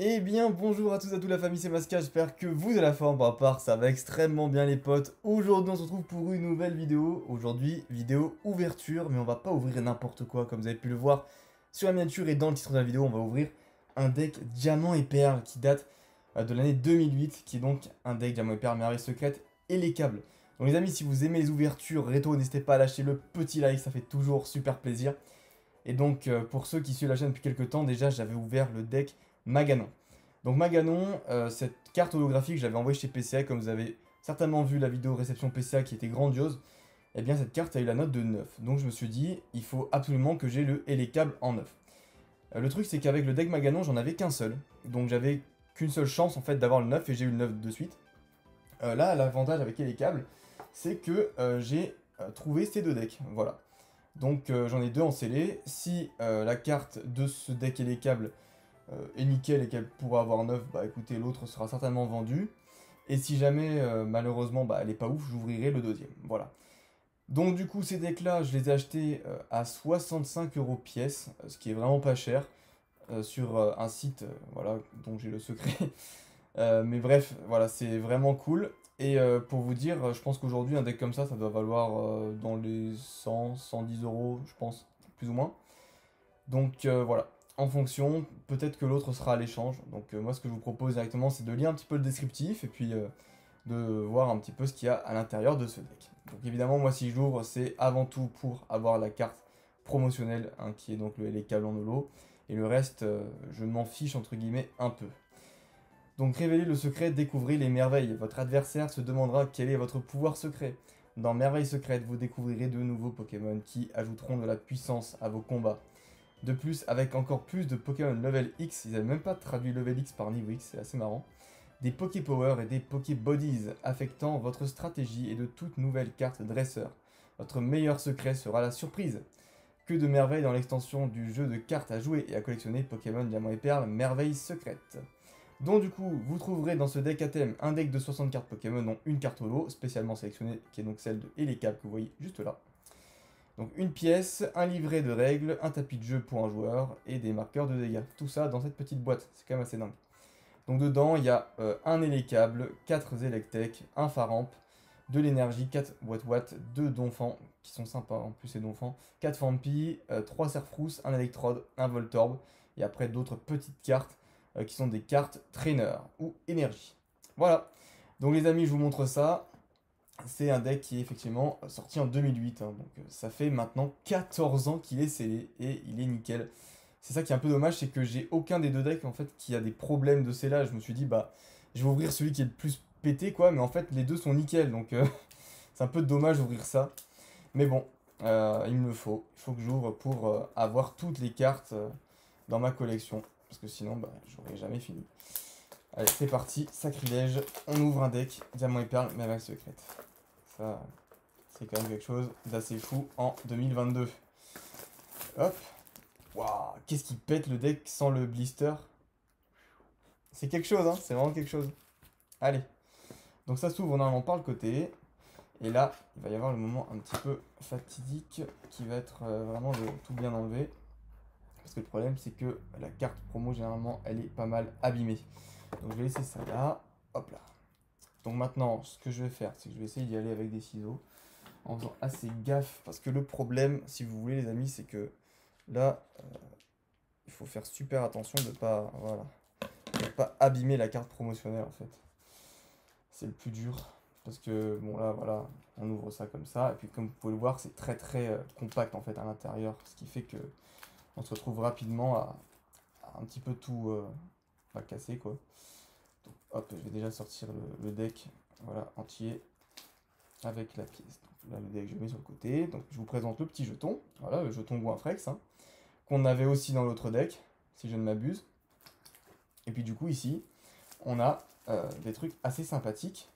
Eh bien bonjour à tous la famille, c'est Masca, j'espère que vous avez la forme, à part ça va extrêmement bien les potes. Aujourd'hui on se retrouve pour une nouvelle vidéo, aujourd'hui vidéo ouverture, mais on va pas ouvrir n'importe quoi comme vous avez pu le voir sur la miniature et dans le titre de la vidéo. On va ouvrir un deck diamant et perles qui date de l'année 2008, qui est donc un deck diamant et perles, merveille secrète et les câbles. Donc les amis, si vous aimez les ouvertures rétro, n'hésitez pas à lâcher le petit like, ça fait toujours super plaisir. Et donc pour ceux qui suivent la chaîne depuis quelques temps, déjà j'avais ouvert le deck Maganon. Donc Maganon, cette carte holographique, je l'avais envoyée chez PCA, comme vous avez certainement vu la vidéo réception PCA qui était grandiose. Et bien cette carte a eu la note de 9. Donc je me suis dit, il faut absolument que j'ai le et les câbles en 9. Le truc c'est qu'avec le deck Maganon, j'en avais qu'un seul. Donc j'avais qu'une seule chance en fait d'avoir le 9 et j'ai eu le 9 de suite. Là, l'avantage avec les câbles, c'est que j'ai trouvé ces deux decks. Voilà. Donc j'en ai deux en scellé. Si la carte de ce deck et les câbles est nickel et qu'elle pourra avoir 9, bah écoutez, l'autre sera certainement vendu. Et si jamais malheureusement bah, elle est pas ouf, j'ouvrirai le deuxième. Voilà. Donc du coup ces decks là, je les ai achetés à 65 € pièce, ce qui est vraiment pas cher, sur un site voilà, dont j'ai le secret. Mais bref, voilà, c'est vraiment cool. Et pour vous dire, je pense qu'aujourd'hui, un deck comme ça doit valoir dans les 100, 110 € je pense, plus ou moins. Donc voilà, en fonction, peut-être que l'autre sera à l'échange. Donc moi, ce que je vous propose directement, c'est de lire un petit peu le descriptif et puis de voir un petit peu ce qu'il y a à l'intérieur de ce deck. Donc évidemment, moi, si j'ouvre, c'est avant tout pour avoir la carte promotionnelle, hein, qui est donc les câbles en holo. Et le reste, je m'en fiche, entre guillemets, un peu. Donc révélez le secret, découvrez les merveilles. Votre adversaire se demandera quel est votre pouvoir secret. Dans Merveilles secrètes, vous découvrirez de nouveaux Pokémon qui ajouteront de la puissance à vos combats. De plus, avec encore plus de Pokémon level X, ils n'avaient même pas traduit level X par niveau X, c'est assez marrant. Des Poképower et des Pokébodies affectant votre stratégie et de toutes nouvelles cartes dresseurs. Votre meilleur secret sera la surprise. Que de merveilles dans l'extension du jeu de cartes à jouer et à collectionner Pokémon Diamant et Perle, Merveilles secrètes. Donc du coup, vous trouverez dans ce deck à thème un deck de 60 cartes Pokémon, dont une carte holo, spécialement sélectionnée, qui est donc celle de Elecab que vous voyez juste là. Donc une pièce, un livret de règles, un tapis de jeu pour un joueur et des marqueurs de dégâts. Tout ça dans cette petite boîte, c'est quand même assez dingue. Donc dedans, il y a un Elecable, 4 Electek, un Faramp, de l'énergie, 4 Watt, 2 Donphan, qui sont sympas en plus ces Donphan, 4 Fampi, 3 Serfrousse, un Electrode, un Voltorb, et après d'autres petites cartes qui sont des cartes trainer ou énergie. Voilà. Donc les amis, je vous montre ça. C'est un deck qui est effectivement sorti en 2008. Hein, donc ça fait maintenant 14 ans qu'il est scellé et il est nickel. C'est ça qui est un peu dommage, c'est que j'ai aucun des deux decks en fait qui a des problèmes de scellage. Je me suis dit bah je vais ouvrir celui qui est le plus pété quoi, mais en fait les deux sont nickel. Donc c'est un peu dommage d'ouvrir ça. Mais bon, il me le faut. Il faut que j'ouvre pour avoir toutes les cartes dans ma collection. Parce que sinon, bah, j'aurais jamais fini. Allez, c'est parti, sacrilège. On ouvre un deck, diamant et perle, merveille secrète. Ça, c'est quand même quelque chose d'assez fou en 2022. Hop. Waouh, qu'est-ce qui pète le deck sans le blister? C'est quelque chose, hein, c'est vraiment quelque chose. Allez. Donc ça s'ouvre normalement par le côté. Et là, il va y avoir le moment un petit peu fatidique qui va être vraiment de tout bien enlever. Parce que le problème, c'est que la carte promo, généralement, elle est pas mal abîmée. Donc, je vais laisser ça là. Hop là. Donc, maintenant, ce que je vais faire, c'est que je vais essayer d'y aller avec des ciseaux. En faisant assez gaffe. Parce que le problème, si vous voulez, les amis, c'est que là, il faut faire super attention de pas, voilà, de pas abîmer la carte promotionnelle, en fait. C'est le plus dur. Parce que, bon, là, voilà, on ouvre ça comme ça. Et puis, comme vous pouvez le voir, c'est très, très compact, en fait, à l'intérieur. Ce qui fait que on se retrouve rapidement à un petit peu tout casser quoi. Donc, hop, je vais déjà sortir le deck voilà, entier avec la pièce. Donc, là, le deck, je le mets sur le côté. Donc, je vous présente le petit jeton. Voilà, le jeton Goinfrex, hein, qu'on avait aussi dans l'autre deck, si je ne m'abuse. Et puis, du coup, ici, on a des trucs assez sympathiques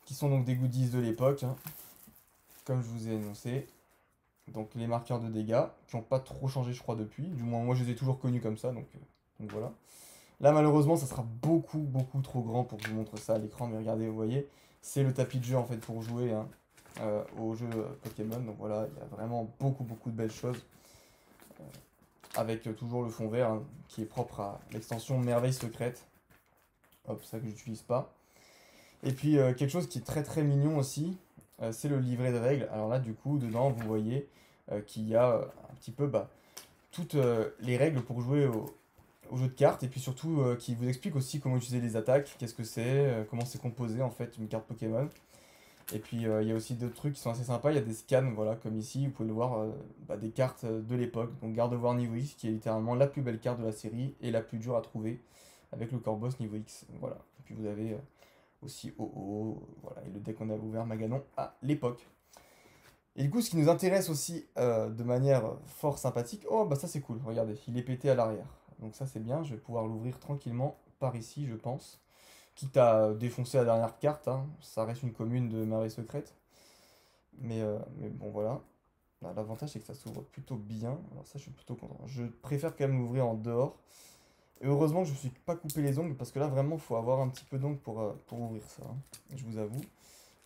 qui sont donc des goodies de l'époque, hein, comme je vous ai énoncé. Donc les marqueurs de dégâts, qui n'ont pas trop changé je crois depuis, du moins moi je les ai toujours connus comme ça, donc voilà. Là malheureusement ça sera beaucoup trop grand pour que je vous montre ça à l'écran, mais regardez, vous voyez, c'est le tapis de jeu en fait pour jouer, hein. au jeu Pokémon. Donc voilà, il y a vraiment beaucoup de belles choses. Avec toujours le fond vert hein, qui est propre à l'extension Merveille Secrète. Hop, ça que j'utilise pas. Et puis quelque chose qui est très mignon aussi, c'est le livret de règles. Alors là, du coup, dedans, vous voyez qu'il y a un petit peu toutes les règles pour jouer au jeu de cartes. Et puis surtout, qui vous explique aussi comment utiliser les attaques, qu'est-ce que c'est, comment c'est composé en fait une carte Pokémon. Et puis il y a aussi d'autres trucs qui sont assez sympas. Il y a des scans, voilà, comme ici, vous pouvez le voir, des cartes de l'époque. Donc Gardevoir niveau X, qui est littéralement la plus belle carte de la série et la plus dure à trouver avec le Corboss niveau X. Voilà. Et puis vous avez aussi OO, voilà, et le deck qu'on avait ouvert Maganon à l'époque. Et du coup, ce qui nous intéresse aussi de manière fort sympathique, oh bah ça c'est cool, regardez, il est pété à l'arrière. Donc ça c'est bien, je vais pouvoir l'ouvrir tranquillement par ici, je pense. Quitte à défoncer la dernière carte, hein, ça reste une commune de Merveille Secrète. Mais bon voilà. L'avantage c'est que ça s'ouvre plutôt bien, alors ça je suis plutôt content. Je préfère quand même l'ouvrir en dehors. Et heureusement que je ne me suis pas coupé les ongles, parce que là vraiment il faut avoir un petit peu d'ongles pour ouvrir ça, hein, je vous avoue.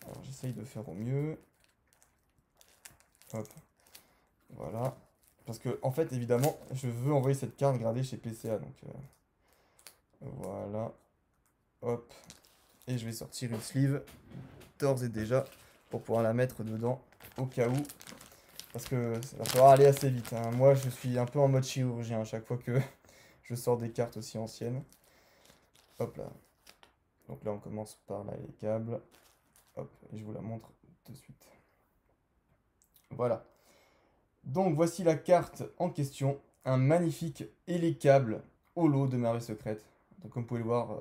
Alors j'essaye de faire au mieux. Hop, voilà. Parce que en fait évidemment je veux envoyer cette carte gradée chez PCA, donc voilà. Hop. Et je vais sortir une sleeve d'ores et déjà pour pouvoir la mettre dedans au cas où. Parce que ça va falloir aller assez vite, hein. Moi je suis un peu en mode chirurgien à chaque fois que je sors des cartes aussi anciennes. Hop là. Donc là on commence par là les câbles. Hop, et je vous la montre de suite. Voilà. Donc voici la carte en question. Un magnifique hélicable holo de Merveille Secrète. Donc comme vous pouvez le voir,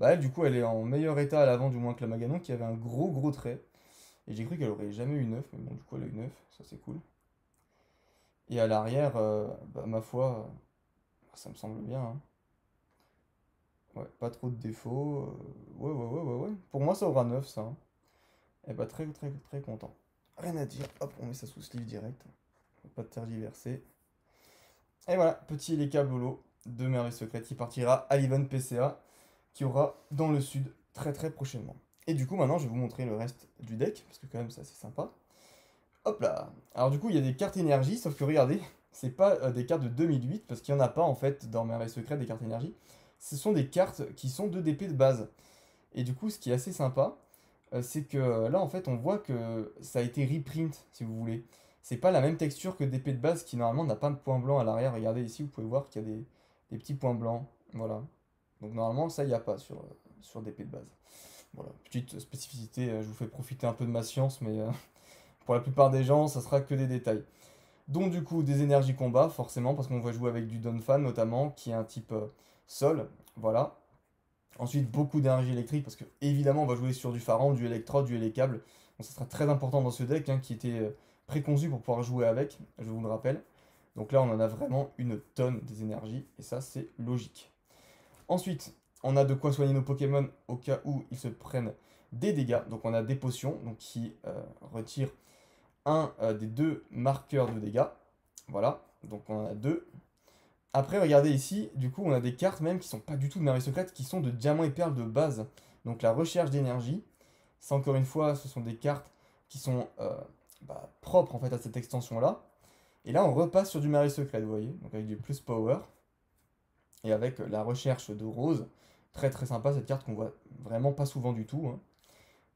elle du coup elle est en meilleur état à l'avant du moins que la Maganon qui avait un gros trait. Et j'ai cru qu'elle aurait jamais eu 9, mais bon du coup elle a eu 9, ça c'est cool. Et à l'arrière, ma foi, ça me semble bien, hein. Ouais, pas trop de défauts. Ouais. Pour moi ça aura 9 ça, hein. Et bah très content. Rien à dire, hop on met ça sous sleeve direct. Pas de tergiverser. Et voilà, petit les câbles holo de Merveille Secrète qui partira à l'event PCA qui aura dans le sud très prochainement. Et du coup maintenant je vais vous montrer le reste du deck, parce que quand même c'est assez sympa. Hop là. Alors du coup il y a des cartes énergie, sauf que regardez, c'est pas des cartes de 2008, parce qu'il n'y en a pas en fait dans Merveille Secrète des cartes énergie. Ce sont des cartes qui sont 2 DP de base. Et du coup ce qui est assez sympa, c'est que là en fait on voit que ça a été reprint si vous voulez. C'est pas la même texture que d'épée de base qui normalement n'a pas de point blanc à l'arrière. Regardez ici, vous pouvez voir qu'il y a des petits points blancs. Voilà. Donc normalement ça il n'y a pas sur d'épée de base. Voilà, petite spécificité, je vous fais profiter un peu de ma science, mais pour la plupart des gens ça sera que des détails. Donc du coup des énergies combat forcément parce qu'on va jouer avec du Donphan notamment qui est un type sol. Voilà. Ensuite, beaucoup d'énergie électrique, parce que évidemment, on va jouer sur du Pharan, du Electrode, du Hélicable. Donc ça sera très important dans ce deck, hein, qui était préconçu pour pouvoir jouer avec, je vous le rappelle. Donc là, on en a vraiment une tonne des énergies, et ça, c'est logique. Ensuite, on a de quoi soigner nos Pokémon au cas où ils se prennent des dégâts. Donc on a des potions donc, qui retirent un des 2 marqueurs de dégâts. Voilà, donc on en a 2. Après, regardez ici, du coup, on a des cartes même qui sont pas du tout de Merveille Secrète, qui sont de diamants et perles de base. Donc la recherche d'énergie, ça encore une fois, ce sont des cartes qui sont propres en fait à cette extension-là. Et là, on repasse sur du Merveille Secrète, vous voyez, donc avec du plus power. Et avec la recherche de rose, très sympa cette carte qu'on voit vraiment pas souvent du tout, hein.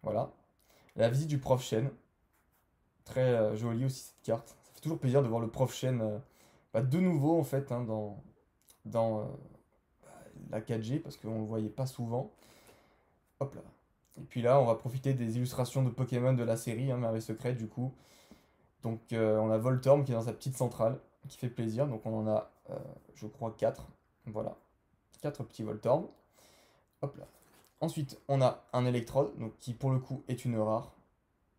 Voilà. La visite du Prof Chen, très jolie aussi cette carte. Ça fait toujours plaisir de voir le Prof Chen de nouveau en fait hein, dans la 4G parce qu'on le voyait pas souvent. Hop là. Et puis là, on va profiter des illustrations de Pokémon de la série, hein, Merveille Secrète du coup. Donc on a Voltorb qui est dans sa petite centrale, qui fait plaisir. Donc on en a, je crois, 4. Voilà. 4 petits Voltorb. Hop là. Ensuite, on a un Electrode, donc qui pour le coup est une rare.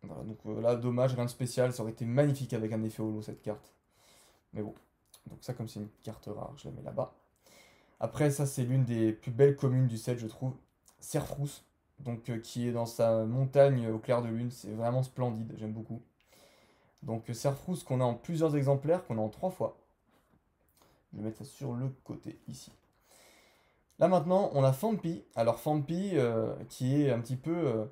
Voilà, donc là, dommage, rien de spécial. Ça aurait été magnifique avec un effet holo cette carte. Mais bon. Donc ça, comme c'est une carte rare, je la mets là-bas. Après, ça, c'est l'une des plus belles communes du set, je trouve. Serfrousse, donc qui est dans sa montagne au clair de lune. C'est vraiment splendide, j'aime beaucoup. Donc Serfrousse qu'on a en plusieurs exemplaires, qu'on a en 3 fois. Je vais mettre ça sur le côté ici. Là maintenant, on a Fampi. Alors Fampi, qui est un petit peu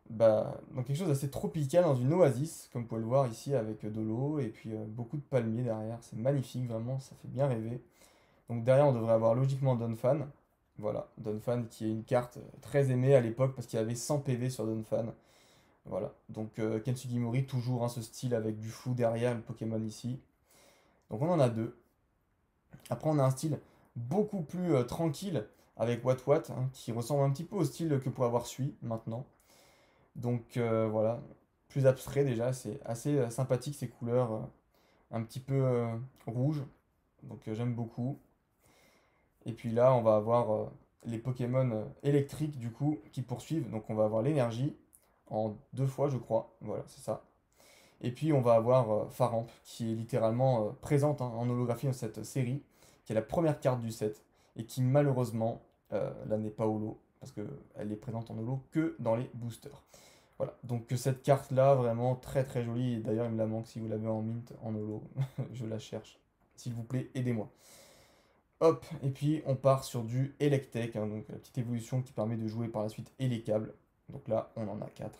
dans quelque chose d'assez tropical, dans une oasis, comme vous pouvez le voir ici, avec de l'eau et puis beaucoup de palmiers derrière. C'est magnifique, vraiment, ça fait bien rêver. Donc derrière, on devrait avoir logiquement Donphan. Voilà, Donphan qui est une carte très aimée à l'époque parce qu'il y avait 100 PV sur Donphan. Voilà, donc Kensugimori, toujours ce style avec du flou derrière le Pokémon ici. Donc on en a deux. Après, on a un style beaucoup plus tranquille avec Wat, qui ressemble un petit peu au style que pour avoir Sui maintenant. Donc voilà, plus abstrait déjà, c'est assez sympathique ces couleurs un petit peu rouges. Donc j'aime beaucoup. Et puis là, on va avoir les Pokémon électriques du coup qui poursuivent. Donc on va avoir l'énergie en deux fois, je crois. Voilà, c'est ça. Et puis on va avoir Faramp qui est littéralement présente en holographie dans cette série, qui est la première carte du set et qui malheureusement là n'est pas holo parce qu'elle est présente en holo que dans les boosters. Voilà, donc cette carte là vraiment très très jolie et d'ailleurs il me la manque si vous l'avez en mint en holo, je la cherche. S'il vous plaît, aidez-moi. Hop, et puis on part sur du Electek, donc la petite évolution qui permet de jouer par la suite et les câbles. Donc là, on en a 4.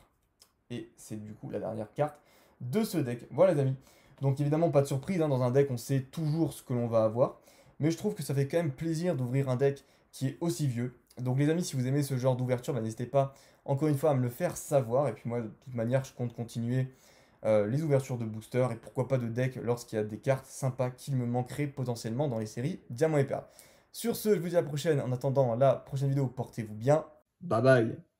Et c'est du coup la dernière carte de ce deck. Voilà les amis. Donc évidemment, pas de surprise, dans un deck, on sait toujours ce que l'on va avoir. Mais je trouve que ça fait quand même plaisir d'ouvrir un deck qui est aussi vieux. Donc les amis, si vous aimez ce genre d'ouverture, n'hésitez pas encore une fois à me le faire savoir. Et puis moi, de toute manière, je compte continuer les ouvertures de boosters et pourquoi pas de deck lorsqu'il y a des cartes sympas qu'il me manquerait potentiellement dans les séries Diamant et Perle. Sur ce, je vous dis à la prochaine. En attendant la prochaine vidéo, portez-vous bien. Bye bye.